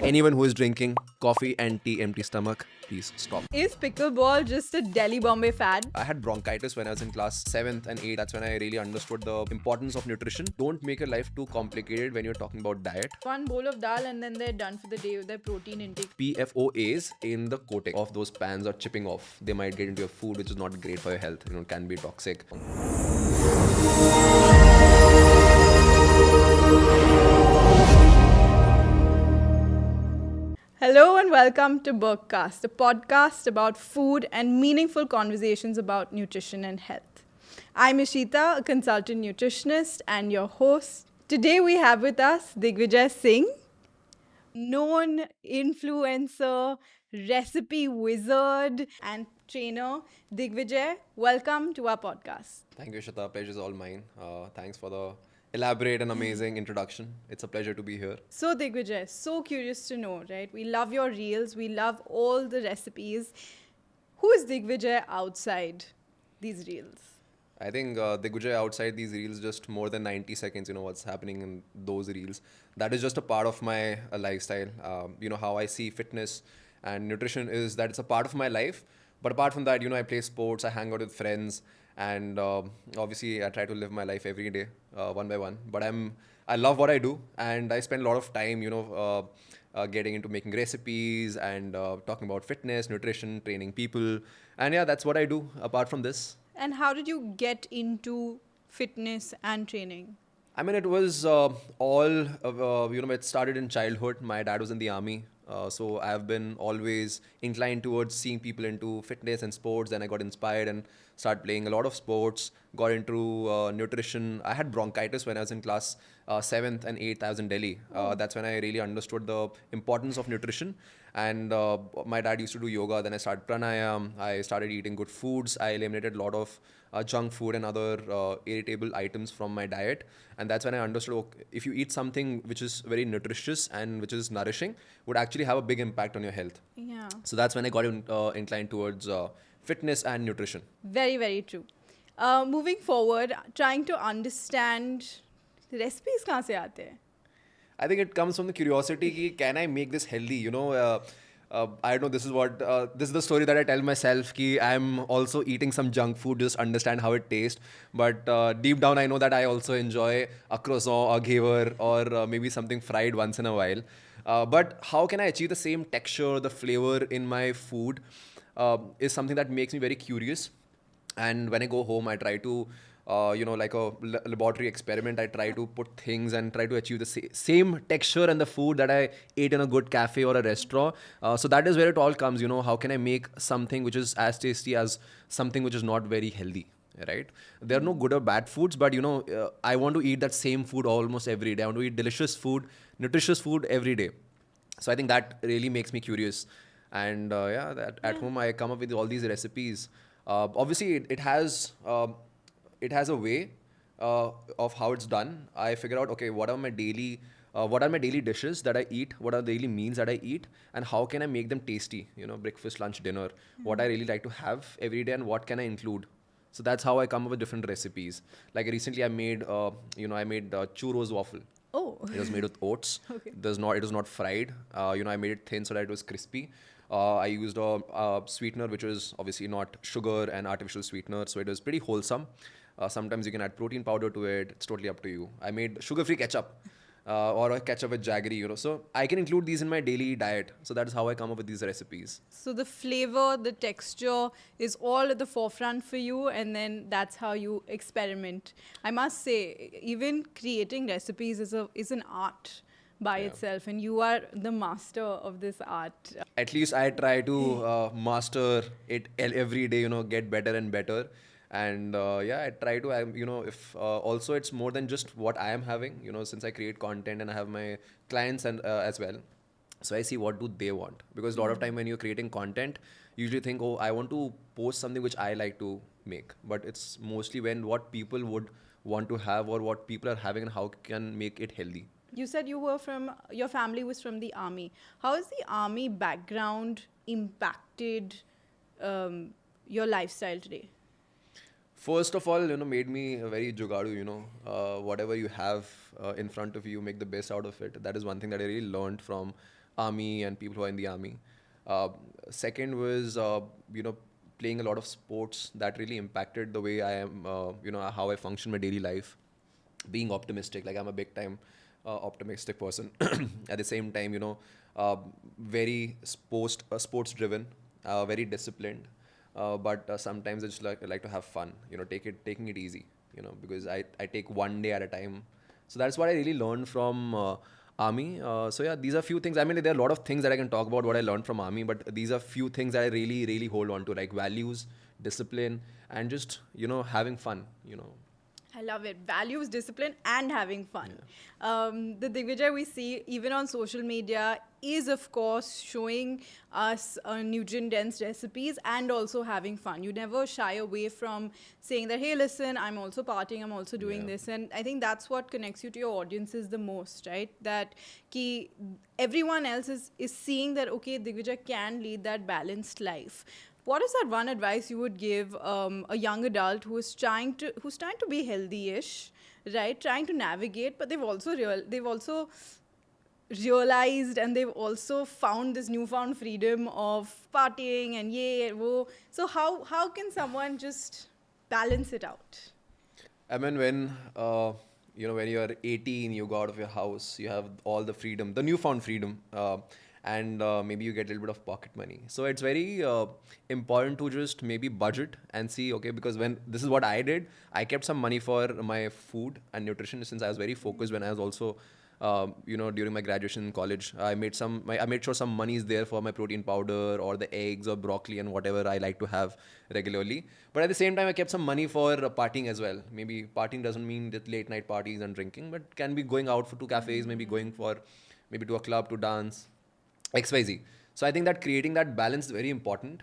Anyone who is drinking coffee and tea empty stomach, please stop. Is pickleball just a Delhi Bombay fad? I had bronchitis when I was in class 7th and 8th. That's when I really understood the importance of nutrition. Don't make your life too complicated when you're talking about diet. One bowl of dal and then they're done for the day with their protein intake. PFOAs in the coating of those pans are chipping off. They might get into your food, which is not great for your health. It can be toxic. Hello and welcome to BergCast, a podcast about food and meaningful conversations about nutrition and health. I'm Ishita, a consultant nutritionist and your host. Today we have with us Digvijay Singh, known influencer, recipe wizard and trainer. Digvijay, welcome to our podcast. Thank you, Shita. Pleasure is all mine. Thanks for the elaborate and amazing introduction. It's a pleasure to be here. So Digvijay, so curious to know, right? We love your reels. We love all the recipes. Who is Digvijay outside these reels? I think Digvijay outside these reels, just more than 90 seconds, what's happening in those reels. That is just a part of my lifestyle. How I see fitness and nutrition is that it's a part of my life. But apart from that, I play sports, I hang out with friends, and obviously I try to live my life every day, one by one. But I love what I do, and I spend a lot of time, getting into making recipes and talking about fitness, nutrition, training people. And yeah, that's what I do apart from this. And how did you get into fitness and training? I mean, it was it started in childhood. My dad was in the army. So I've been always inclined towards seeing people into fitness and sports. Then I got inspired and started playing a lot of sports, got into nutrition. I had bronchitis when I was in class 7th and 8th. I was in Delhi. That's when I really understood the importance of nutrition. And my dad used to do yoga. Then I started pranayam. I started eating good foods. I eliminated a lot of junk food and other irritable items from my diet. And that's when I understood, okay, if you eat something which is very nutritious and which is nourishing, would actually have a big impact on your health. Yeah. So that's when I got inclined towards fitness and nutrition. Very, very true. Moving forward, trying to understand the recipes kahan se aate hain? I think it comes from the curiosity ki, can I make this healthy? I don't know, this is the story that I tell myself ki I'm also eating some junk food, just understand how it tastes. But deep down, I know that I also enjoy a croissant, a ghevar, or maybe something fried once in a while. But how can I achieve the same texture, the flavor in my food is something that makes me very curious. And when I go home, I try to, like a laboratory experiment, I try to put things and try to achieve the same texture and the food that I ate in a good cafe or a restaurant. So that is where it all comes, how can I make something which is as tasty as something which is not very healthy, right? There are no good or bad foods, but, I want to eat that same food almost every day. I want to eat delicious food, nutritious food every day. So I think that really makes me curious. And at home, I come up with all these recipes. Obviously, it has a way of how it's done. I figure out, okay, what are my daily dishes that I eat? What are the daily meals that I eat? And how can I make them tasty? Breakfast, lunch, dinner. What I really like to have every day and what can I include? So that's how I come up with different recipes. Like recently, I made churros waffle. Oh. It was made with oats. Okay. It was not fried. I made it thin so that it was crispy. I used a sweetener which was obviously not sugar and artificial sweetener, so it was pretty wholesome. Sometimes you can add protein powder to it. It's totally up to you. I made sugar-free ketchup or a ketchup with jaggery. So I can include these in my daily diet. So that is how I come up with these recipes. So the flavor, the texture is all at the forefront for you, and then that's how you experiment. I must say, even creating recipes is an art by itself, and you are the master of this art. At least I try to master it every day, get better and better. And I try to, if also it's more than just what I am having, since I create content and I have my clients and as well. So I see what do they want, because a lot of time when you're creating content, you usually think, oh, I want to post something which I like to make. But it's mostly when what people would want to have or what people are having and how can make it healthy. You said your family was from the army. How has the army background impacted your lifestyle today? First of all, made me very jugadu, whatever you have in front of you, make the best out of it. That is one thing that I really learned from army and people who are in the army. Uh, Second was, playing a lot of sports that really impacted the way I am, how I function my daily life. Being optimistic, like I'm a big time optimistic person. At the same time, very sports driven, very disciplined. But sometimes I just like to have fun, taking it easy, because I take one day at a time. So that's what I really learned from army. So yeah, these are few things. I mean, there are a lot of things that I can talk about what I learned from army, but these are few things that I really, really hold on to, like values, discipline, and just having fun. I love it. Values, discipline, and having fun. The Digvijay we see even on social media is, of course, showing us nutrient-dense recipes and also having fun. You never shy away from saying that, hey, listen, I'm also partying, I'm also doing this. And I think that's what connects you to your audiences the most, right? That ki everyone else is seeing that, okay, Digvijay can lead that balanced life. What is that one advice you would give a young adult who's trying to be healthy-ish, right? Trying to navigate, but they've also realized and they've also found this newfound freedom of partying and yay, wo. So how can someone just balance it out? I mean, when you're 18, you go out of your house, you have all the freedom, the newfound freedom, and maybe you get a little bit of pocket money. So it's very important to just maybe budget and see, okay, because when this is what I did, I kept some money for my food and nutrition since I was very focused when I was also during my graduation in college. I made sure some money is there for my protein powder or the eggs or broccoli and whatever I like to have regularly. But at the same time, I kept some money for partying as well. Maybe partying doesn't mean that late night parties and drinking, but can be going out to cafes, maybe going to a club to dance, XYZ. So I think that creating that balance is very important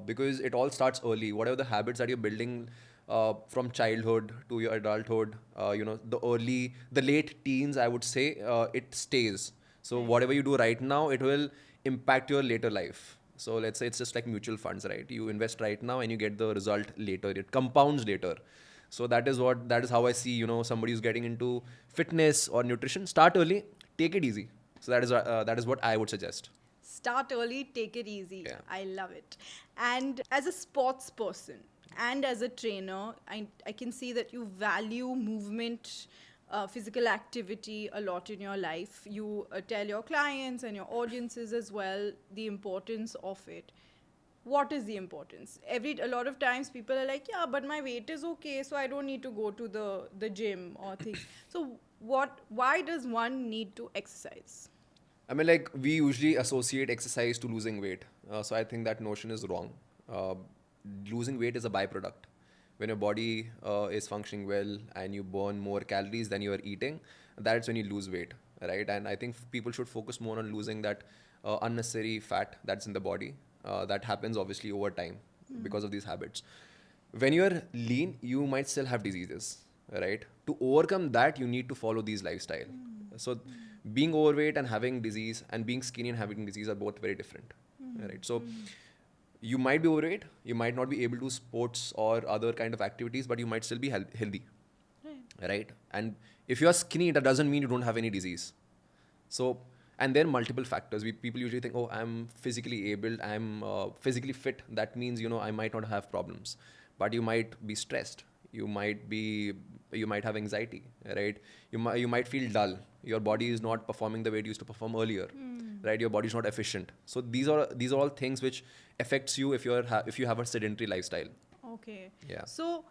because it all starts early. Whatever the habits that you're building from childhood to your adulthood, the late teens, I would say, it stays. So whatever you do right now, it will impact your later life. So let's say it's just like mutual funds, right? You invest right now and you get the result later. It compounds later. So that is how I see, somebody who's getting into fitness or nutrition. Start early, take it easy. So that is what I would suggest. Start early, take it easy. Yeah. I love it. And as a sports person and as a trainer, I can see that you value movement, physical activity a lot in your life. You tell your clients and your audiences as well the importance of it. What is the importance? A lot of times people are like, yeah, but my weight is okay, so I don't need to go to the gym or things. So why does one need to exercise? I mean, like, we usually associate exercise to losing weight. So I think that notion is wrong. Losing weight is a byproduct. When your body is functioning well and you burn more calories than you are eating, that's when you lose weight, right? And I think people should focus more on losing that unnecessary fat that's in the body. That happens obviously over time because of these habits. When you're lean, you might still have diseases, right? To overcome that, you need to follow these lifestyle. So being overweight and having disease and being skinny and having disease are both very different, right? So you might be overweight, you might not be able to do sports or other kind of activities, but you might still be healthy, right? And if you are skinny, that doesn't mean you don't have any disease. So, and there are multiple factors. People usually think, oh, I'm physically able, I'm physically fit. That means, I might not have problems, but you might be stressed. You might have anxiety, right? You might feel dull. Your body is not performing the way it used to perform earlier, right? Your body is not efficient. So these are all things which affects you if you have a sedentary lifestyle. Okay. Yeah. So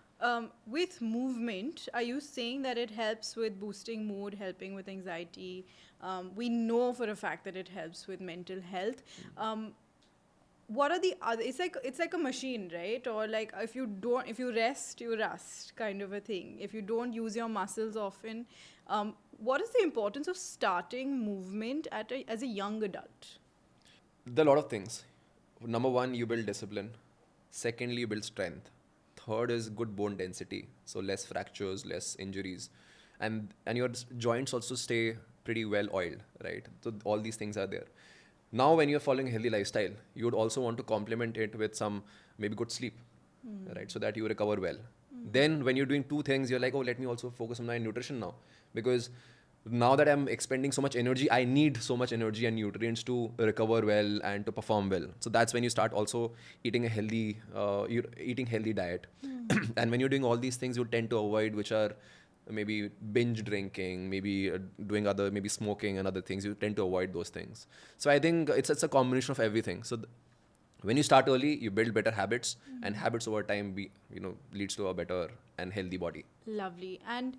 with movement, are you saying that it helps with boosting mood, helping with anxiety? We know for a fact that it helps with mental health. What are the other? It's like a machine, right? Or like if you rest, you rust, kind of a thing. If you don't use your muscles often, what is the importance of starting movement as a young adult? There are a lot of things. Number one, you build discipline. Secondly, you build strength. Third is good bone density, so less fractures, less injuries, and your joints also stay pretty well oiled, right? So all these things are there. Now, when you're following a healthy lifestyle, you would also want to complement it with some maybe good sleep, right? So that you recover well. Then when you're doing two things, you're like, oh, let me also focus on my nutrition now. Because now that I'm expending so much energy, I need so much energy and nutrients to recover well and to perform well. So that's when you start also eating a healthy, eating healthy diet. And when you're doing all these things, you tend to avoid, which are maybe binge drinking, maybe doing other, maybe smoking and other things. You tend to avoid those things. So I think it's a combination of everything. So when you start early, you build better habits, and habits over time leads to a better and healthy body. Lovely. And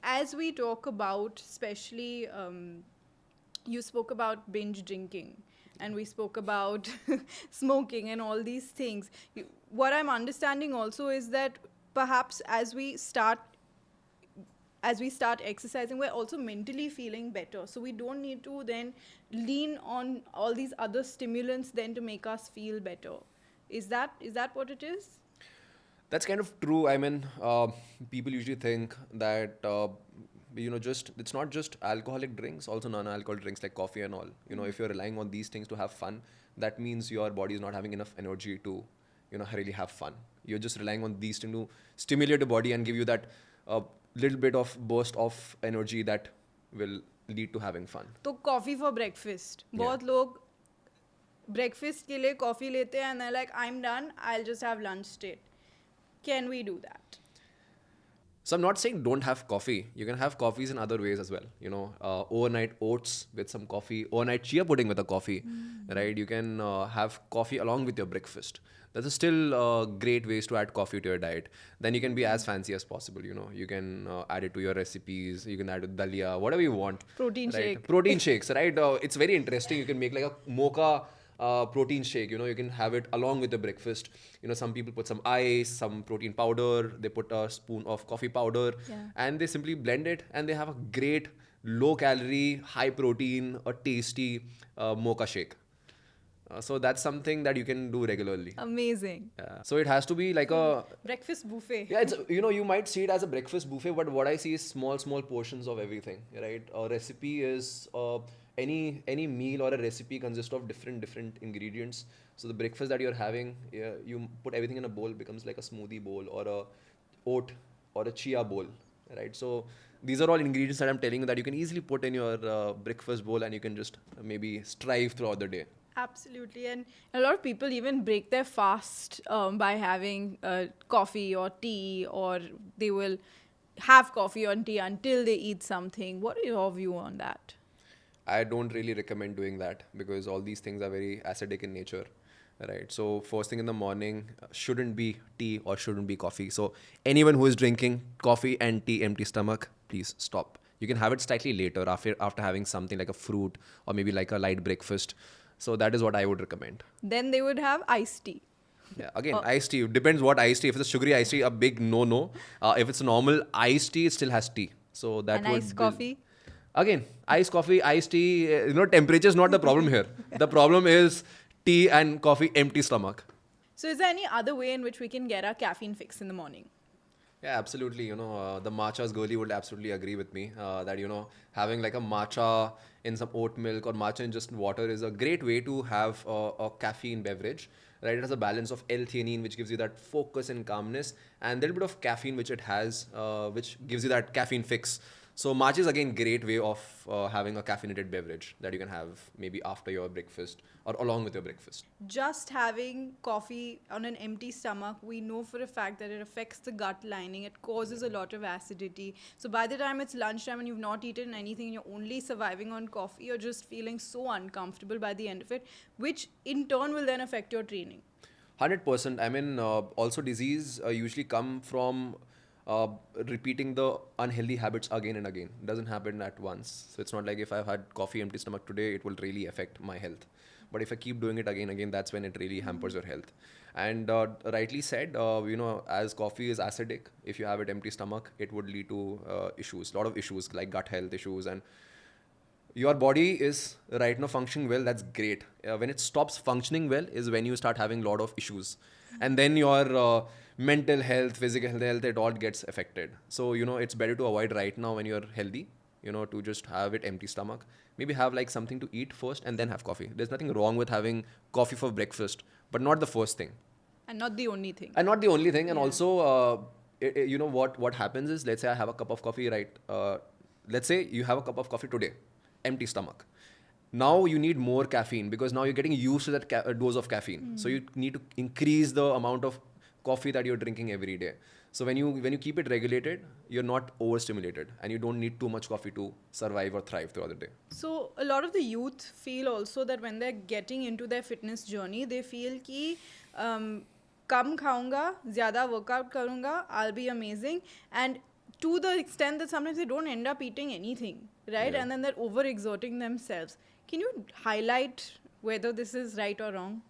as we talk about, especially, you spoke about binge drinking, and we spoke about smoking and all these things. What I'm understanding also is that perhaps as we start exercising, we're also mentally feeling better. So we don't need to then lean on all these other stimulants then to make us feel better. Is that what it is? That's kind of true. I mean, people usually think that just it's not just alcoholic drinks, also non-alcoholic drinks like coffee and all. If you're relying on these things to have fun, that means your body is not having enough energy to, really have fun. You're just relying on these things to stimulate the body and give you that little bit of burst of energy that will lead to having fun. तो coffee for breakfast. बहुत लोग breakfast के लिए coffee लेते हैं and they're like, I'm done, I'll just have lunch straight. Can we do that? So I'm not saying don't have coffee. You can have coffees in other ways as well. Overnight oats with some coffee, overnight chia pudding with a coffee, right? You can have coffee along with your breakfast. That's still great ways to add coffee to your diet. Then you can be as fancy as possible. You can add it to your recipes. You can add it dalia, whatever you want. Protein right? shake. Protein shakes, right? It's very interesting. You can make like a mocha protein shake. You can have it along with the breakfast. Some people put some ice, some protein powder, they put a spoon of coffee powder, and they simply blend it, and they have a great low calorie, high protein, a tasty mocha shake. So that's something that you can do regularly. Amazing. So it has to be like a breakfast buffet. Yeah, it's you might see it as a breakfast buffet, but what I see is small portions of everything, right? A recipe is any meal or a recipe consists of different ingredients. So the breakfast that you're having, you put everything in a bowl, becomes like a smoothie bowl or a oat or a chia bowl, right? So these are all ingredients that I'm telling you that you can easily put in your breakfast bowl, and you can just maybe strive throughout the day. Absolutely. And a lot of people even break their fast by having coffee or tea, or they will have coffee or tea until they eat something. What is your view on that? I don't really recommend doing that because all these things are very acidic in nature, right? So first thing in the morning shouldn't be tea or shouldn't be coffee. So anyone who is drinking coffee and tea empty stomach, please stop. You can have it slightly later after having something like a fruit or maybe like a light breakfast. So that is what I would recommend. Then they would have iced tea. Yeah, again, iced tea. Depends what iced tea. If it's a sugary iced tea, a big no. If it's normal iced tea, it still has tea. So that would iced coffee? Again, iced coffee, iced tea, temperature is not the problem here. The problem is tea and coffee empty stomach. So is there any other way in which we can get our caffeine fix in the morning? Yeah, absolutely. The matcha's girlie would absolutely agree with me that, having like a matcha in some oat milk or matcha in just water is a great way to have a caffeine beverage, right? It has a balance of L-theanine, which gives you that focus and calmness, and a little bit of caffeine, which it has, which gives you that caffeine fix. So matcha is again great way of having a caffeinated beverage that you can have maybe after your breakfast or along with your breakfast. Just having coffee on an empty stomach, we know for a fact that it affects the gut lining. It causes a lot of acidity. So by the time it's lunchtime and you've not eaten anything and you're only surviving on coffee, you're just feeling so uncomfortable by the end of it, which in turn will then affect your training. 100%. I mean, also disease usually come from repeating the unhealthy habits again and again. It doesn't happen at once. So it's not like if I've had coffee empty stomach today, it will really affect my health. But if I keep doing it again, that's when it really hampers your health. And rightly said, as coffee is acidic, if you have it empty stomach, it would lead to issues, a lot of issues like gut health issues. And your body is right now functioning well. That's great. When it stops functioning well is when you start having a lot of issues. And then your mental health, physical health, it all gets affected. So, it's better to avoid right now when you're healthy, to just have it empty stomach. Maybe have like something to eat first and then have coffee. There's nothing wrong with having coffee for breakfast, but not the first thing. And not the only thing. And not the only thing. And also, what happens is, let's say I have a cup of coffee, right? let's say you have a cup of coffee today, empty stomach. Now you need more caffeine because now you're getting used to that dose of caffeine. So you need to increase the amount of coffee that you're drinking every day. So when you keep it regulated, you're not overstimulated and you don't need too much coffee to survive or thrive throughout the day. So a lot of the youth feel also that when they're getting into their fitness journey, they feel कि कम खाऊंगा, ज़्यादा workout करूंगा, I'll be amazing. And to the extent that sometimes they don't end up eating anything, right? Yeah. And then they're overexerting themselves. Can you highlight whether this is right or wrong?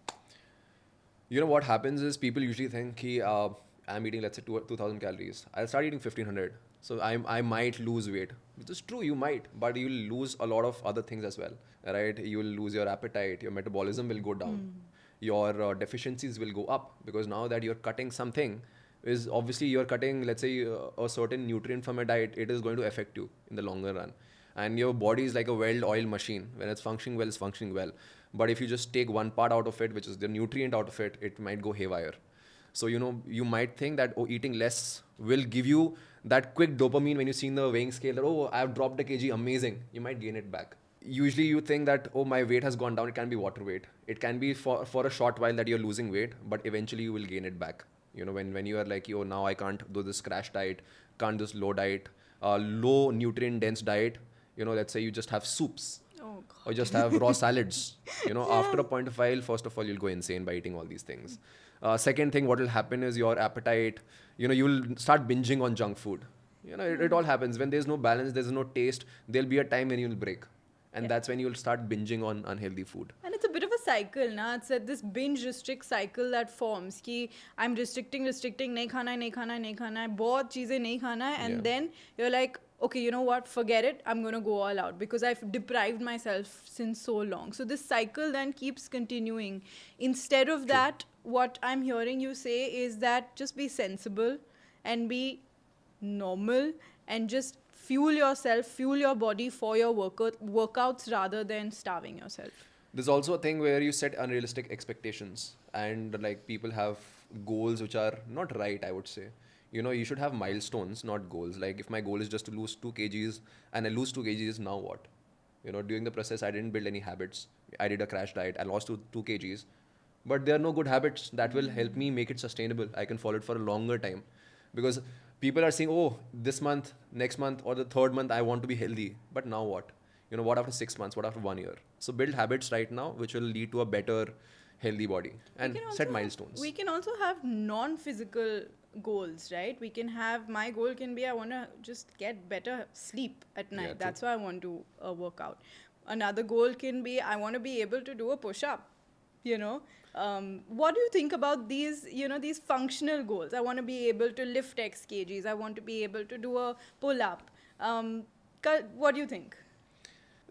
You know what happens is people usually think कि I'm eating, let's say, 2,000 calories. I'll start eating 1,500. So I might lose weight. Which is true, you might, but you'll lose a lot of other things as well, right? You'll lose your appetite, your metabolism will go down, your deficiencies will go up because now that you're cutting something, is obviously you're cutting, let's say, a certain nutrient from a diet, it is going to affect you in the longer run. And your body is like a well-oiled machine. When it's functioning well, it's functioning well. But if you just take one part out of it, which is the nutrient out of it, it might go haywire. So, you might think that, eating less will give you that quick dopamine when you see in the weighing scale that, I've dropped a kg, amazing. You might gain it back. Usually you think that, my weight has gone down. It can be water weight. It can be for a short while that you're losing weight, but eventually you will gain it back. When you are like, now I can't do this crash diet, can't do this low diet, low nutrient dense diet. Let's say you just have soups. Oh, God. Or just have raw salads. After a point of while, first of all, you'll go insane by eating all these things. Second thing, what will happen is your appetite, you'll start binging on junk food. It all happens. When there's no balance, there's no taste, there'll be a time when you'll break. And that's when you'll start binging on unhealthy food. And it's a bit of a cycle, na? It's this binge restrict cycle that forms. Ki I'm restricting, nahi khana hai, bahut cheeze nahi khana hai, and then you're like, okay, you know what? Forget it. I'm going to go all out because I've deprived myself since so long. So this cycle then keeps continuing. Instead of that, what I'm hearing you say is that just be sensible and be normal and just fuel yourself, fuel your body for your workouts rather than starving yourself. There's also a thing where you set unrealistic expectations and like people have goals which are not right, I would say. You should have milestones, not goals. Like if my goal is just to lose 2 kgs and I lose 2 kgs, now what? During the process, I didn't build any habits. I did a crash diet. I lost 2 kgs. But there are no good habits that will help me make it sustainable. I can follow it for a longer time. Because people are saying, this month, next month, or the third month, I want to be healthy. But now what? What after 6 months? What after 1 year? So build habits right now, which will lead to a better, healthy body. And set milestones. We can also have non-physical goals, right? We can have, my goal can be, I want to just get better sleep at night. That's why I want to work out. Another goal can be, I want to be able to do a push-up. What do you think about these, these functional goals? I want to be able to lift X kgs. I want to be able to do a pull-up. What do you think?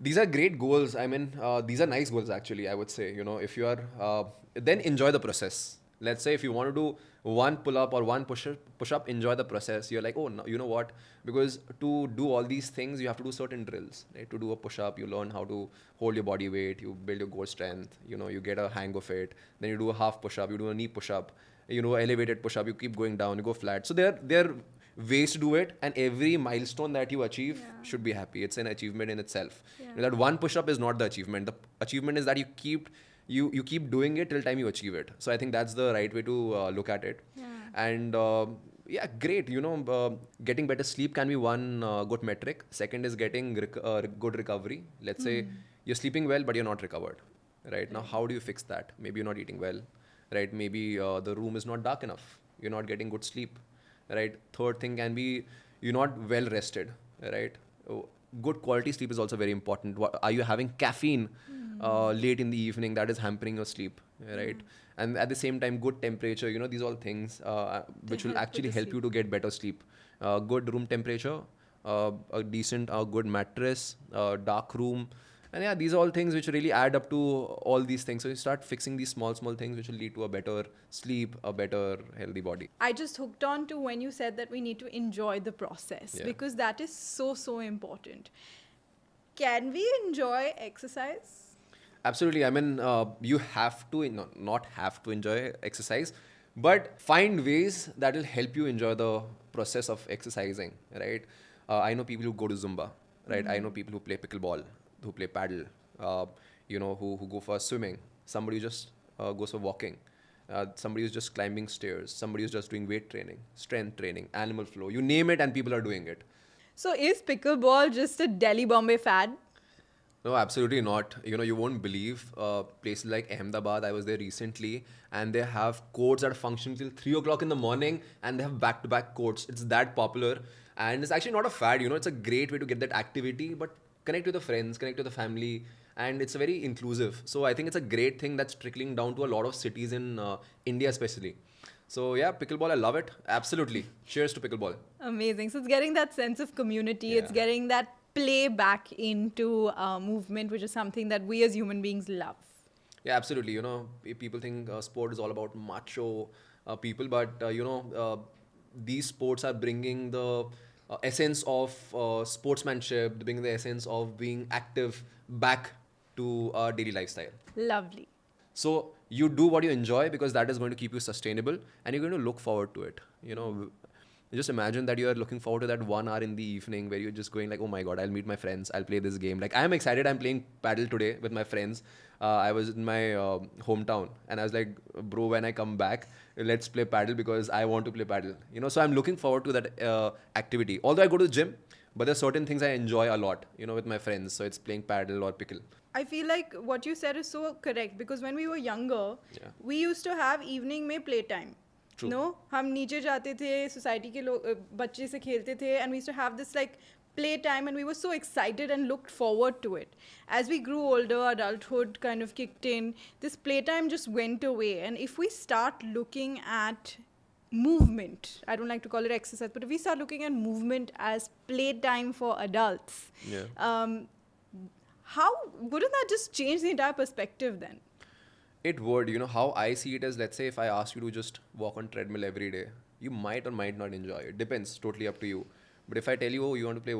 These are great goals. I mean, these are nice goals actually, I would say. If you are, then enjoy the process. Let's say if you want to do one pull-up or one push-up, enjoy the process. You're like, no, you know what? Because to do all these things, you have to do certain drills. Right? To do a push-up, you learn how to hold your body weight. You build your core strength. You get a hang of it. Then you do a half push-up. You do a knee push-up. Elevated push-up. You keep going down. You go flat. So there are ways to do it. And every milestone that you achieve should be happy. It's an achievement in itself. That one push-up is not the achievement. The achievement is that you keep doing it till time you achieve it. So I think that's the right way to look at it. And great. Getting better sleep can be one good metric. Second is getting good recovery. Let's say you're sleeping well, but you're not recovered. Right? Now, how do you fix that? Maybe you're not eating well. Right? Maybe the room is not dark enough. You're not getting good sleep. Right? Third thing can be you're not well rested. Right? Good quality sleep is also very important. Are you having caffeine late in the evening? That is hampering your sleep, right? And at the same time, good temperature, these all things which will actually help you to get better sleep. Good room temperature, a decent, good mattress, dark room. And these are all things which really add up to all these things. So you start fixing these small things which will lead to a better sleep, a better healthy body. I just hooked on to when you said that we need to enjoy the process because that is so important. Can we enjoy exercise? Absolutely. I mean, you have to, not have to enjoy exercise, but find ways that will help you enjoy the process of exercising, right? I know people who go to Zumba. right? I know people who play pickleball, who play paddle, who go for swimming. Somebody who just goes for walking. Somebody who's just climbing stairs. Somebody who's just doing weight training, strength training, animal flow. You name it, and people are doing it. So is pickleball just a Delhi Bombay fad? No, absolutely not. You won't believe places like Ahmedabad. I was there recently, and they have courts that function till 3 o'clock in the morning, and they have back-to-back courts. It's that popular, and it's actually not a fad. It's a great way to get that activity, but connect with the friends, connect with the family, and it's very inclusive. So I think it's a great thing that's trickling down to a lot of cities in India, especially. So yeah, pickleball, I love it. Absolutely. Cheers to pickleball. Amazing. So it's getting that sense of community. It's Yeah. getting that play back into movement, which is something that we as human beings love. Yeah, absolutely. People think sport is all about macho people, but these sports are bringing the essence of sportsmanship, bringing the essence of being active back to our daily lifestyle. Lovely. So you do what you enjoy because that is going to keep you sustainable, and you're going to look forward to it. Just imagine that you are looking forward to that 1 hour in the evening where you're just going like, oh my God, I'll meet my friends. I'll play this game. Like, I'm excited. I'm playing paddle today with my friends. I was in my hometown, and I was like, bro, when I come back, let's play paddle because I want to play paddle. So I'm looking forward to that activity. Although I go to the gym, but there's certain things I enjoy a lot, with my friends. So it's playing paddle or pickle. I feel like what you said is so correct because when we were younger, Yeah. we used to have evening में playtime. True. No, हम नीचे जाते थे, society के लोग बच्चे से खेलते थे, and we used to have this like playtime, and we were so excited and looked forward to it. As we grew older, adulthood kind of kicked in. This playtime just went away, and if we start looking at movement, I don't like to call it exercise, but if we start looking at movement as playtime for adults, Yeah. how wouldn't that just change the entire perspective then? It would. How I see it is, let's say if I ask you to just walk on treadmill every day, you might or might not enjoy it. Depends, totally up to you. But if I tell you, oh, you want to play,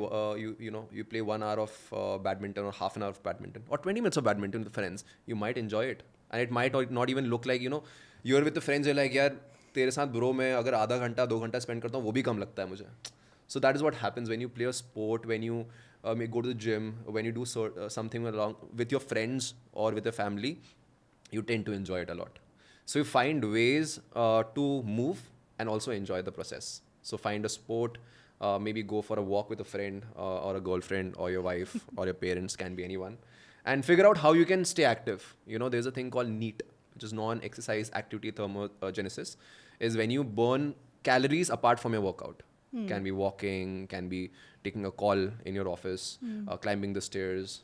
you play 1 hour of badminton or half an hour of badminton or 20 minutes of badminton with friends, you might enjoy it. And it might not even look like, you're with the friends, you're like, यार तेरे साथ bro मैं अगर आधा घंटा 2 घंटा spend करता हूँ वो भी कम लगता है मुझे. So that is what happens when you play a sport, when you go to the gym, when you do something along with your friends or with your family, you tend to enjoy it a lot. So you find ways to move and also enjoy the process. So find a sport, maybe go for a walk with a friend or a girlfriend or your wife or your parents, can be anyone, and figure out how you can stay active. There's a thing called NEAT, which is non-exercise activity thermogenesis, is when you burn calories apart from your workout. Can be walking, can be taking a call in your office, climbing the stairs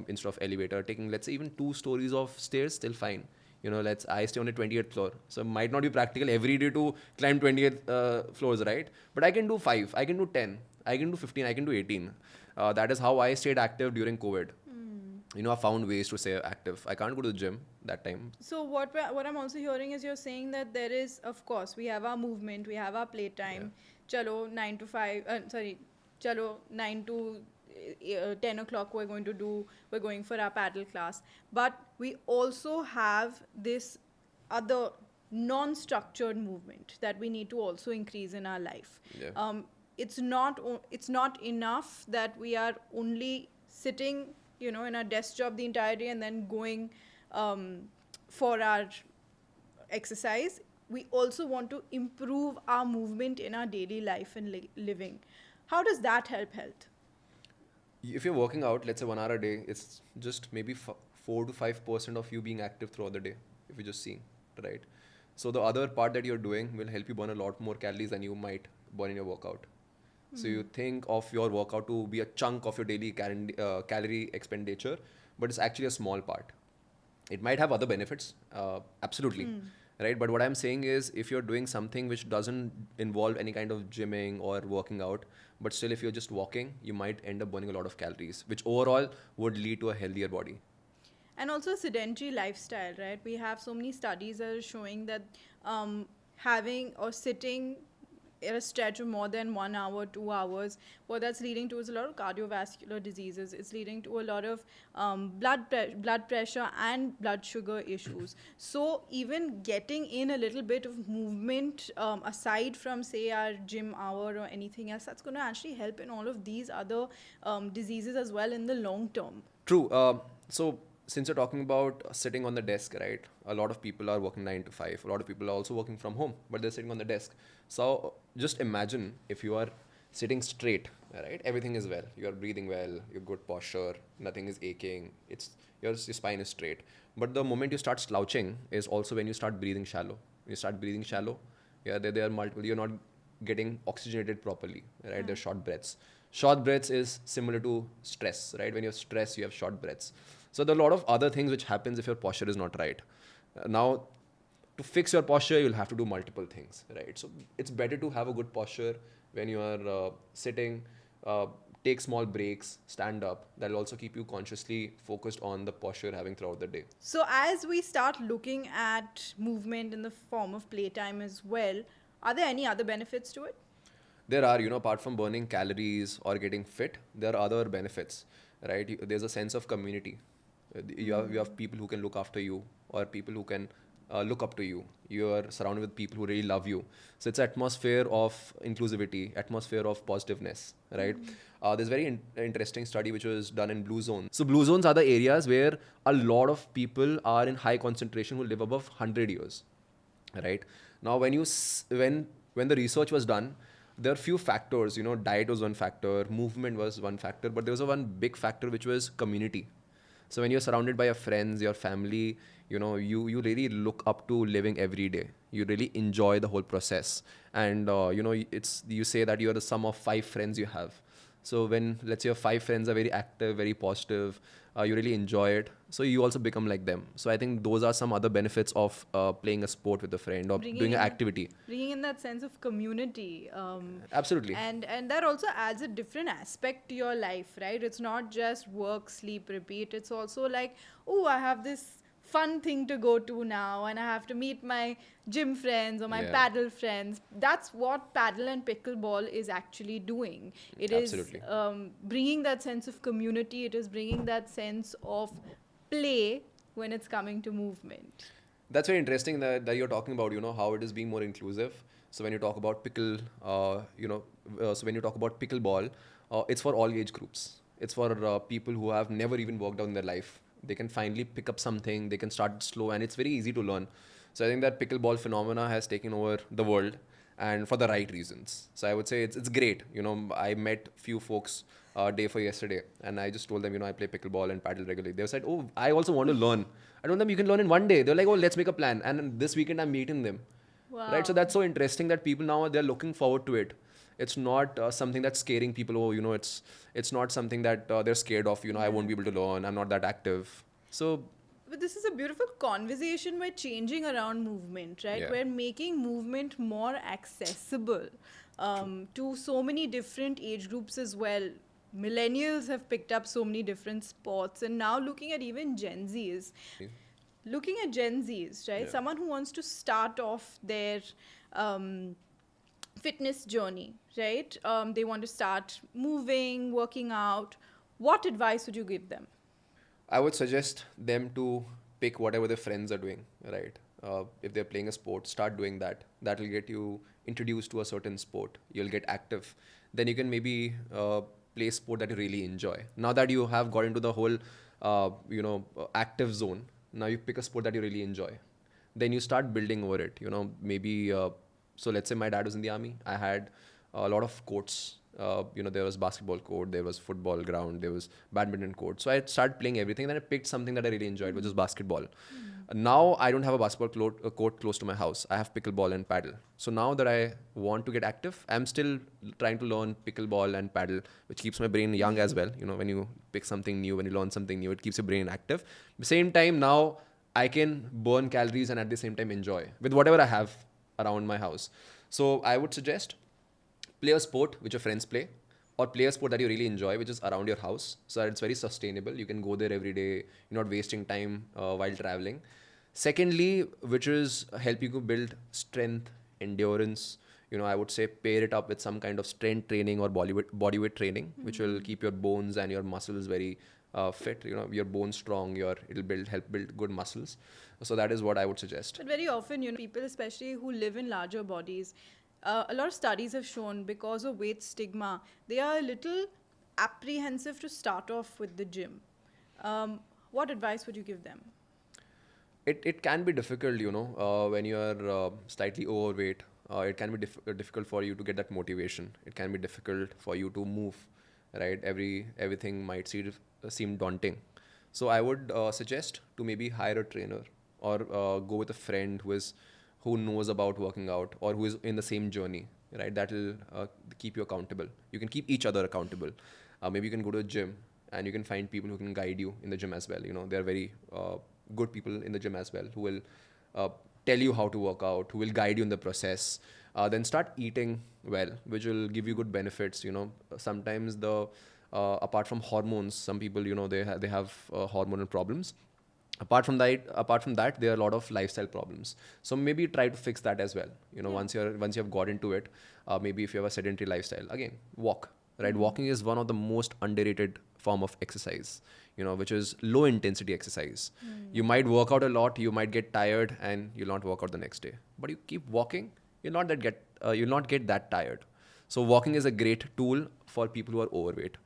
instead of elevator, taking, let's say, even 2 stories of stairs, still fine. I stay on the 28th floor, so it might not be practical every day to climb 28th floors, right? But I can do 5, I can do 10, I can do 15, I can do 18. That is how I stayed active during COVID. I found ways to stay active. I can't go to the gym that time. So what I'm also hearing is you're saying that there is, of course, we have our movement, we have our playtime. Chalo 9 to 5. Chalo 9 to 10 o'clock. We're going for our paddle class. But we also have this other non-structured movement that we need to also increase in our life. Yeah. It's not enough that we are only sitting, in our desk job the entire day and then going for our exercise. We also want to improve our movement in our daily life and living. How does that help health? If you're working out, let's say 1 hour a day, it's just maybe 4 to 5% of you being active throughout the day, if you're just seeing, right? So the other part that you're doing will help you burn a lot more calories than you might burn in your workout. So you think of your workout to be a chunk of your daily calorie expenditure, but it's actually a small part. It might have other benefits, absolutely, right? But what I'm saying is, if you're doing something which doesn't involve any kind of gymming or working out, but still if you're just walking, you might end up burning a lot of calories, which overall would lead to a healthier body. And also a sedentary lifestyle, right? We have so many studies that are showing that having or sitting at a stretch of more than 1 hour, 2 hours, what that's leading to is a lot of cardiovascular diseases. It's leading to a lot of blood pressure and blood sugar issues. So even getting in a little bit of movement, aside from say our gym hour or anything else, that's going to actually help in all of these other diseases as well in the long term. True. So since you're talking about sitting on the desk, right? A lot of people are working 9 to 5. A lot of people are also working from home, but they're sitting on the desk. So just imagine if you are sitting straight, right? Everything is well. You are breathing well. You're good posture. Nothing is aching. Your spine is straight. But the moment you start slouching is also when you start breathing shallow. When you start breathing shallow, yeah, there are multiple. You're not getting oxygenated properly, right? There's short breaths. Short breaths is similar to stress, right? When you're stressed, you have short breaths. So there are a lot of other things which happens if your posture is not right. Now, to fix your posture, you'll have to do multiple things, right? So it's better to have a good posture when you are sitting. Take small breaks, stand up. That'll also keep you consciously focused on the posture you're having throughout the day. So as we start looking at movement in the form of playtime as well, are there any other benefits to it? There are, apart from burning calories or getting fit, there are other benefits, right? There's a sense of community. You have people who can look after you, or people who can look up to you. You are surrounded with people who really love you. So it's atmosphere of inclusivity, atmosphere of positiveness, right? There's a very interesting study which was done in blue zones. So blue zones are the areas where a lot of people are in high concentration who live above 100 years, right? Now when the research was done, there are few factors. Diet was one factor, movement was one factor, but there was a one big factor which was community. So when you're surrounded by your friends, your family, you really look up to living every day. You really enjoy the whole process. And, you say that you're the sum of 5 friends you have. So when, let's say, your 5 friends are very active, very positive, you really enjoy it. So you also become like them. So I think those are some other benefits of playing a sport with a friend or doing an activity. Bringing in that sense of community. Absolutely. And that also adds a different aspect to your life, right? It's not just work, sleep, repeat. It's also like, oh, I have this fun thing to go to now, and I have to meet my gym friends or my paddle friends. That's what paddle and pickleball is actually doing. It Absolutely. is bringing that sense of community. It is bringing that sense of play when it's coming to movement. That's very interesting that you're talking about, how it is being more inclusive. So when you talk about so when you talk about pickleball, it's for all age groups. It's for people who have never even worked out in their life. They can finally pick up something, they can start slow, and it's very easy to learn. So I think that pickleball phenomena has taken over the world, and for the right reasons. So I would say it's great. I met few folks day for yesterday, and I just told them, I play pickleball and paddle regularly. They said, oh, I also want to learn. I told them, you can learn in one day. They're like, oh, let's make a plan. And this weekend I'm meeting them. Wow. Right? So that's so interesting that people now, they're looking forward to it. It's not something that's scaring people. Oh, it's not something that they're scared of. I won't be able to learn. I'm not that active. So But this is a beautiful conversation we're changing around movement, right? Yeah. We're making movement more accessible to so many different age groups as well. Millennials have picked up so many different sports, and now looking at even Gen Zs. Looking at Gen Zs, right? Yeah. Someone who wants to start off their fitness journey, right? They want to start moving, working out. What advice would you give them? I would suggest them to pick whatever their friends are doing, right? If they're playing a sport, start doing that. That will get you introduced to a certain sport. You'll get active. Then you can maybe play a sport that you really enjoy. Now that you have got into the whole, active zone, now you pick a sport that you really enjoy. Then you start building over it. Maybe, so let's say my dad was in the army. I had a lot of courts. There was basketball court, there was football ground, there was badminton court. So I started playing everything. Then I picked something that I really enjoyed, which is basketball. Now I don't have a basketball court close to my house. I have pickleball and paddle. So now that I want to get active, I'm still trying to learn pickleball and paddle, which keeps my brain young as well. When you pick something new, when you learn something new, it keeps your brain active. At the same time, now I can burn calories and at the same time enjoy with whatever I have around my house. So I would suggest play a sport which your friends play, or play a sport that you really enjoy, which is around your house, so that it's very sustainable. You can go there every day. You're not wasting time while traveling. Secondly, which is help you to build strength, endurance, I would say pair it up with some kind of strength training or body weight training, which will keep your bones and your muscles very fit. Your bones strong. It'll help build good muscles. So that is what I would suggest. But very often, people, especially who live in larger bodies, a lot of studies have shown because of weight stigma, they are a little apprehensive to start off with the gym. What advice would you give them? It can be difficult, when you're slightly overweight. It can be difficult for you to get that motivation. It can be difficult for you to move, right? Everything might seem daunting. So I would suggest to maybe hire a trainer or go with a friend who knows about working out or who is in the same journey, right? That will keep you accountable. You can keep each other accountable. Maybe you can go to a gym and you can find people who can guide you in the gym as well. They're very good people in the gym as well who will tell you how to work out, who will guide you in the process. Then start eating well, which will give you good benefits. Sometimes apart from hormones, some people, they have hormonal problems. Apart from that, there are a lot of lifestyle problems. So maybe try to fix that as well. Once you have got into it, maybe if you have a sedentary lifestyle, again, walk. Right, walking is one of the most underrated form of exercise. Which is low intensity exercise. You might work out a lot, you might get tired, and you'll not work out the next day. But you keep walking, you'll not get that tired. So walking is a great tool for people who are overweight.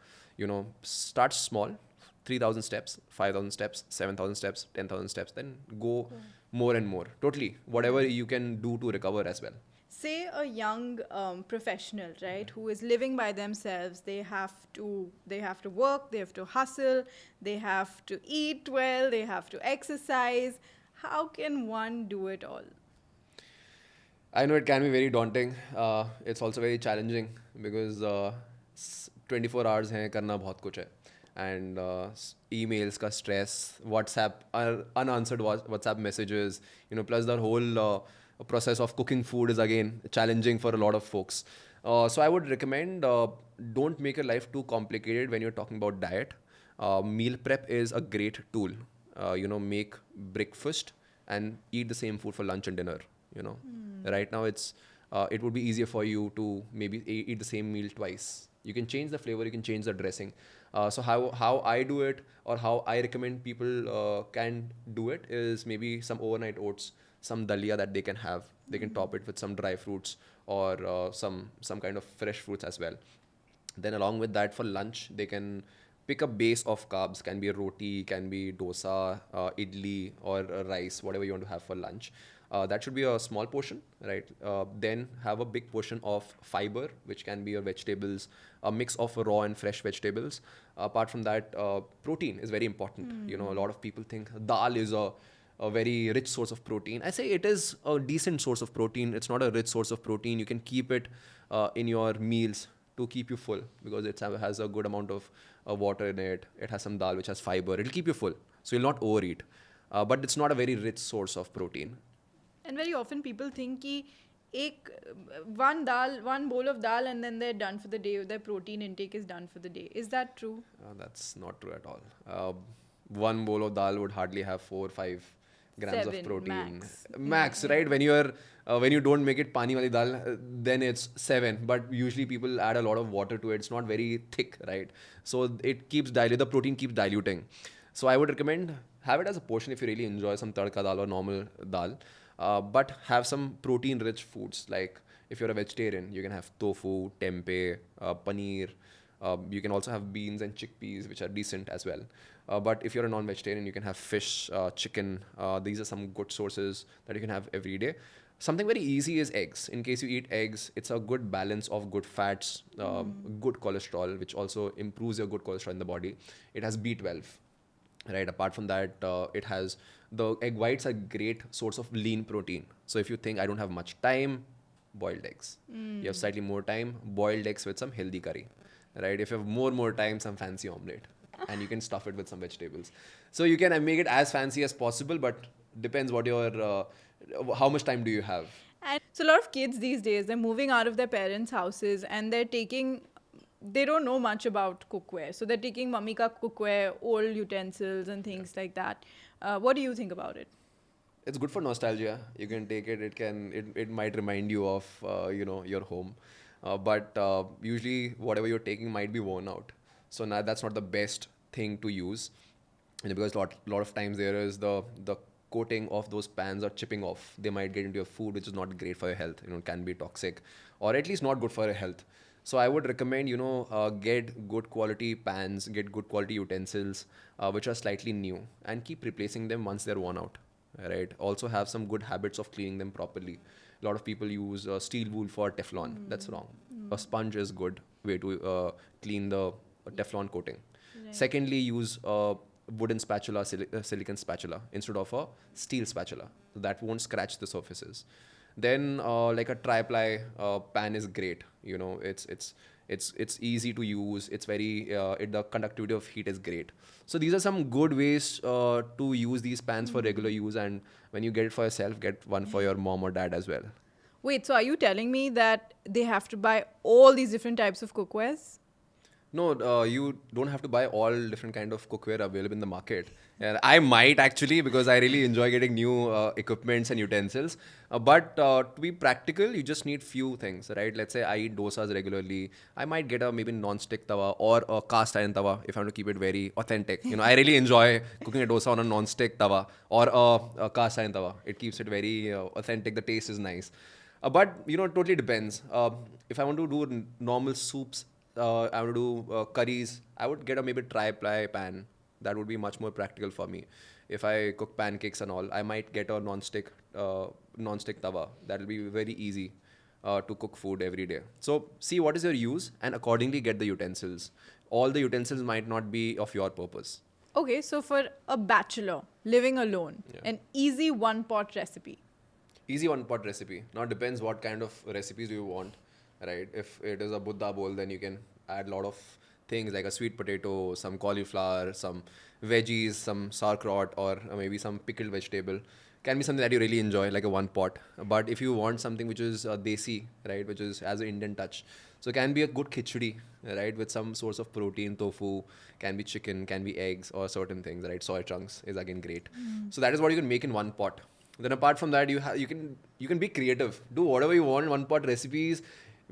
Start small, 3,000 steps, 5,000 steps, 7,000 steps, 10,000 steps, then go more and more. Totally, whatever you can do to recover as well. Say a young professional, right, who is living by themselves. They have to work, they have to hustle, they have to eat well, they have to exercise. How can one do it all? I know it can be very daunting. It's also very challenging because 24 hours हैं, करना बहुत कुछ है. And emails का stress, WhatsApp, unanswered WhatsApp messages, plus the whole process of cooking food is again challenging for a lot of folks. So I would recommend don't make your life too complicated when you're talking about diet. Meal prep is a great tool. Make breakfast and eat the same food for lunch and dinner. Right now it would be easier for you to maybe eat the same meal twice. You can change the flavor, you can change the dressing. So how I do it or how I recommend people can do it is maybe some overnight oats, some dalia that they can have. They can top it with some dry fruits or some kind of fresh fruits as well. Then along with that, for lunch, they can pick a base of carbs. Can be a roti, can be dosa, idli, or rice, whatever you want to have for lunch. That should be a small portion, right? Then have a big portion of fiber, which can be your vegetables, a mix of raw and fresh vegetables. Apart from that, protein is very important. A lot of people think dal is a very rich source of protein. I say it is a decent source of protein. It's not a rich source of protein. You can keep it in your meals to keep you full because it has a good amount of water in it. It has some dal which has fiber. It'll keep you full. So you'll not overeat. But it's not a very rich source of protein. And very often people think ki one bowl of dal and then they're done for the day. Their protein intake is done for the day. Is that true? That's not true at all. One bowl of dal would hardly have 4 or 5 grams of protein. Max, right? When you don't make it pani wali dal, then it's 7. But usually people add a lot of water to it. It's not very thick, right? So it keeps the protein keeps diluting. So I would recommend have it as a portion if you really enjoy some tadka dal or normal dal. But have some protein-rich foods. Like if you're a vegetarian, you can have tofu, tempeh, paneer. You can also have beans and chickpeas, which are decent as well. But if you're a non-vegetarian, you can have fish, chicken. These are some good sources that you can have every day. Something very easy is eggs. In case you eat eggs, it's a good balance of good fats, good cholesterol, which also improves your good cholesterol in the body. It has B12. Right. Apart from that, it has the egg whites are great source of lean protein. So if you think I don't have much time, boiled eggs. You have slightly more time, boiled eggs with some healthy curry. Right. If you have more time, some fancy omelette, and you can stuff it with some vegetables. So you can make it as fancy as possible, but depends what your how much time do you have. And so a lot of kids these days, they're moving out of their parents' houses and they don't know much about cookware. So they're taking mummy ka cookware, old utensils and things like that. What do you think about it? It's good for nostalgia. You can take it. It might remind you of your home, but usually whatever you're taking might be worn out. So now that's not the best thing to use, because lot of times there is the coating of those pans are chipping off. They might get into your food, which is not great for your health. It can be toxic, or at least not good for your health. So I would recommend, get good quality pans, get good quality utensils, which are slightly new, and keep replacing them once they're worn out. Right. Also have some good habits of cleaning them properly. A lot of people use steel wool for Teflon. That's wrong. A sponge is good way to clean the Teflon coating. Right. Secondly, use a wooden spatula, silicon spatula instead of a steel spatula. So that won't scratch the surfaces. Then, like a tri-ply pan is great. It's easy to use. It's the conductivity of heat is great. So these are some good ways to use these pans for regular use. And when you get it for yourself, get one for your mom or dad as well. Wait, so are you telling me that they have to buy all these different types of cookwares? No, you don't have to buy all different kind of cookware available in the market. And I might actually, because I really enjoy getting new equipments and utensils. But to be practical, you just need few things, right? Let's say I eat dosas regularly. I might get a maybe non-stick tawa or a cast iron tawa if I want to keep it very authentic. I really enjoy cooking a dosa on a non-stick tawa or a cast iron tawa. It keeps it very authentic. The taste is nice. But it totally depends. If I want to do normal soups, I would do curries. I would get a maybe tri-ply pan. That would be much more practical for me. If I cook pancakes and all, I might get a non-stick tawa. That will be very easy to cook food every day. So see what is your use and accordingly get the utensils. All the utensils might not be of your purpose. Okay, so for a bachelor living alone, Yeah. an easy one-pot recipe. Easy one pot recipe. Now depends what kind of recipes you want, right? If it is a Buddha bowl, then you can add a lot of things like a sweet potato, some cauliflower, some veggies, some sauerkraut, or maybe some pickled vegetable. Can be something that you really enjoy, like a one pot. But if you want something which is desi, right, which is has an Indian touch, so can be a good khichdi, right, with some source of protein, tofu, can be chicken, can be eggs, or certain things, right? Soy chunks is again great. So that is what you can make in one pot. Then apart from that, you can be creative. Do whatever you want in one pot recipes,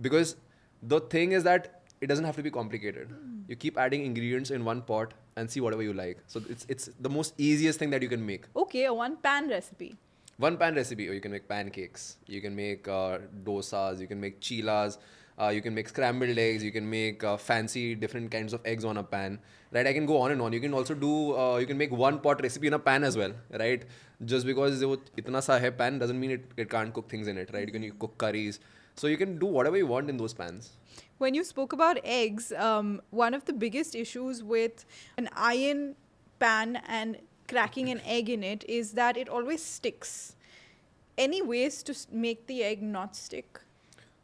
because the thing is that it doesn't have to be complicated. You keep adding ingredients in one pot and see whatever you like. So it's the most easiest thing that you can make. Okay, a one-pan recipe. One pan recipe, or you can make pancakes, you can make dosas, you can make chilas, you can make scrambled eggs, you can make fancy different kinds of eggs on a pan, right? I can go on and on. You can also do, you can make one pot recipe in a pan as well, right? Just because wo itna sa hai pan doesn't mean it can't cook things in it, right? You cook curries. So you can do whatever you want in those pans. When you spoke about eggs, one of the biggest issues with an iron pan and cracking an egg in it is that it always sticks. Any ways to make the egg not stick?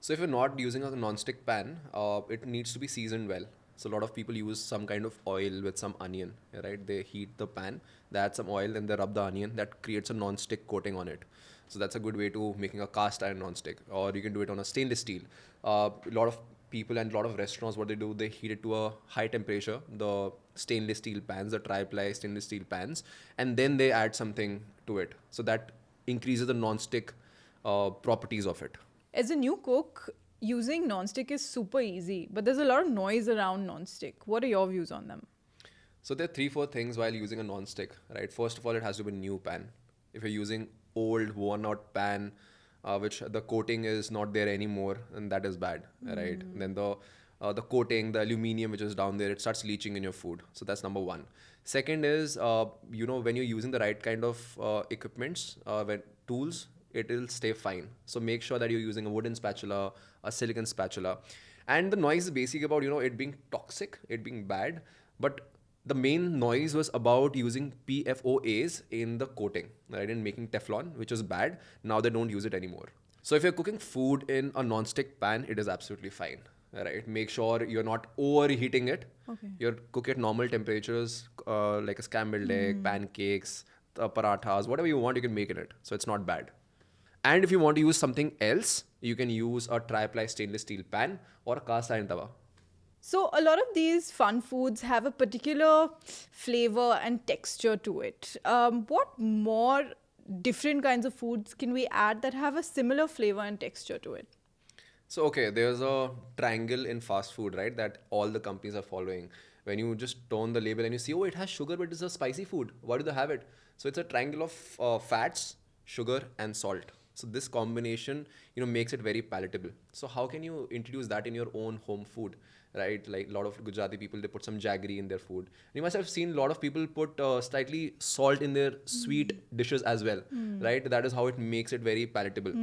So if you're not using a non-stick pan, it needs to be seasoned well. So a lot of people use some kind of oil with some onion, right? They heat the pan, they add some oil, then they rub the onion. That creates a non-stick coating on it. So that's a good way to making a cast iron non-stick. Or you can do it on a stainless steel. A lot of people and a lot of restaurants, what they do, they heat it to a high temperature, the stainless steel pans, the tri-ply stainless steel pans, and then they add something to it. So that increases the non-stick properties of it. As a new cook, using non-stick is super easy, but there's a lot of noise around non-stick. What are your views on them? So there are 3-4 things while using a non-stick, right? First of all, it has to be a new pan. If you're using old worn-out pan, which the coating is not there anymore, and that is bad, right? Then the coating, the aluminium which is down there, it starts leaching in your food. So that's number one. Second is, when you're using the right kind of equipments, tools, it will stay fine. So make sure that you're using a wooden spatula, a silicon spatula. And the noise is basic about, it being toxic, it being bad. But the main noise was about using PFOAs in the coating, right? In making Teflon, which was bad. Now they don't use it anymore. So if you're cooking food in a non-stick pan, it is absolutely fine, right? Make sure you're not overheating it. Okay. You're cook at normal temperatures, like a scrambled egg, pancakes, parathas, whatever you want, you can make in it. So it's not bad. And if you want to use something else, you can use a tri-ply stainless steel pan or a cast iron tawa. So a lot of these fun foods have a particular flavor and texture to it. What more different kinds of foods can we add that have a similar flavor and texture to it? So, okay, there's a triangle in fast food, right? That all the companies are following. When you just turn the label and you see, oh, it has sugar, but it's a spicy food. Why do they have it? So it's a triangle of fats, sugar, and salt. So this combination, makes it very palatable. So how can you introduce that in your own home food, right? Like a lot of Gujarati people, they put some jaggery in their food. You must have seen a lot of people put slightly salt in their sweet dishes as well, right? That is how it makes it very palatable.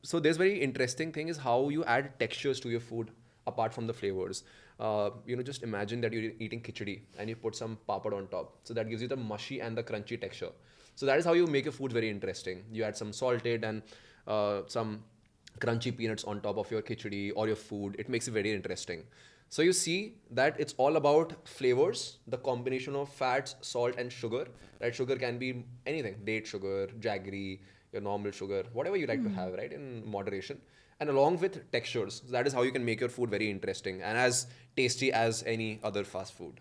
So there's very interesting thing is how you add textures to your food apart from the flavors. Just imagine that you're eating khichdi and you put some papad on top. So that gives you the mushy and the crunchy texture. So that is how you make your food very interesting. You add some salted and some crunchy peanuts on top of your khichdi or your food. It makes it very interesting. So you see that it's all about flavors, the combination of fats, salt, and sugar. Right? Sugar can be anything: date sugar, jaggery, your normal sugar, whatever you like to have, right? In moderation. And along with textures. So that is how you can make your food very interesting and as tasty as any other fast food.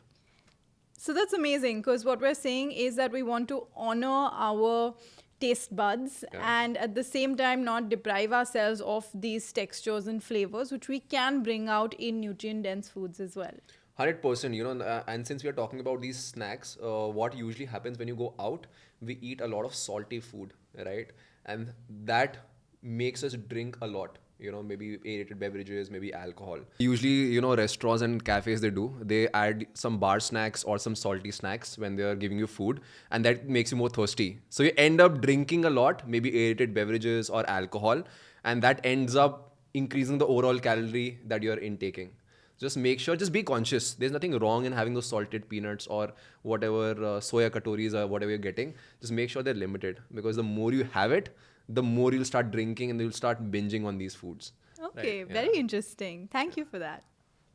So that's amazing, because what we're saying is that we want to honor our taste buds and at the same time not deprive ourselves of these textures and flavors, which we can bring out in nutrient dense foods as well. 100%, and since we are talking about these snacks, what usually happens when you go out, we eat a lot of salty food, right? And that makes us drink a lot, maybe aerated beverages, maybe alcohol. Usually, restaurants and cafes, they add some bar snacks or some salty snacks when they are giving you food, and that makes you more thirsty. So you end up drinking a lot, maybe aerated beverages or alcohol, and that ends up increasing the overall calorie that you're intaking. Just make sure, just be conscious. There's nothing wrong in having those salted peanuts or whatever soya katoris or whatever you're getting. Just make sure they're limited, because the more you have it, the more you'll start drinking and you'll start binging on these foods. Okay, Right? very interesting. Thank you for that.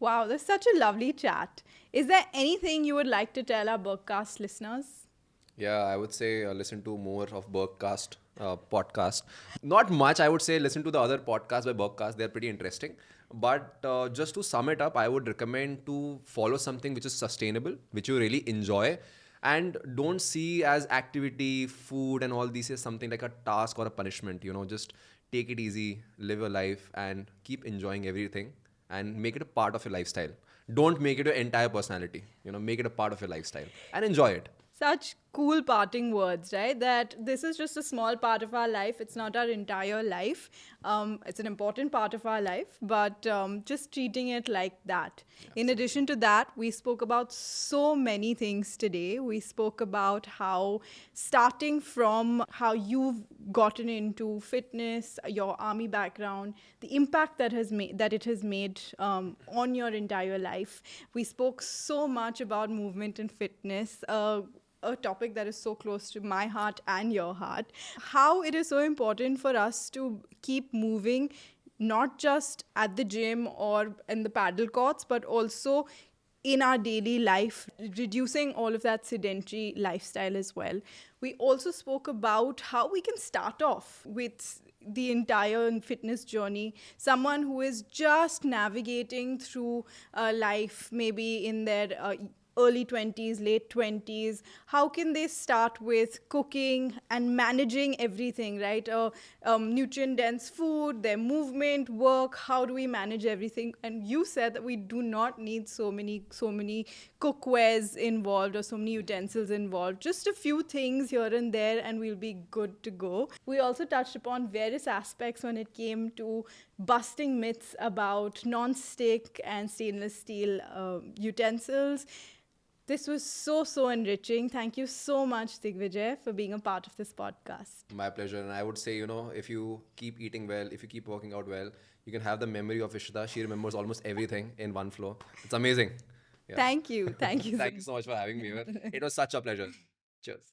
Wow, that's such a lovely chat. Is there anything you would like to tell our BergCast listeners? Yeah, I would say listen to more of BergCast podcast. Not much, I would say listen to the other podcasts by BergCast. They're pretty interesting. But just to sum it up, I would recommend to follow something which is sustainable, which you really enjoy, and don't see as activity, food, and all these as something like a task or a punishment. Just take it easy, live your life, and keep enjoying everything, and make it a part of your lifestyle. Don't make it your entire personality. Make it a part of your lifestyle and enjoy it. Such cool parting words, right? That this is just a small part of our life. It's not our entire life. It's an important part of our life, but just treating it like that. In addition to that, we spoke about so many things today. We spoke about how, starting from how you've gotten into fitness, your army background, the impact that it has made on your entire life. We spoke so much about movement and fitness. A topic that is so close to my heart and your heart. How it is so important for us to keep moving, not just at the gym or in the paddle courts, but also in our daily life, reducing all of that sedentary lifestyle as well. We also spoke about how we can start off with the entire fitness journey. Someone who is just navigating through life, maybe in their early 20s, late 20s, how can they start with cooking and managing everything, right? Nutrient-dense food, their movement, work, how do we manage everything? And you said that we do not need so many cookwares involved or so many utensils involved. Just a few things here and there and we'll be good to go. We also touched upon various aspects when it came to busting myths about non-stick and stainless steel utensils. This was so enriching. Thank you so much, Digvijay, for being a part of this podcast. My pleasure. And I would say, if you keep eating well, if you keep working out well, you can have the memory of Ishita. She remembers almost everything in one flow. It's amazing. Yeah. Thank you. Thank you. Thank you so much for having me here. It was such a pleasure. Cheers.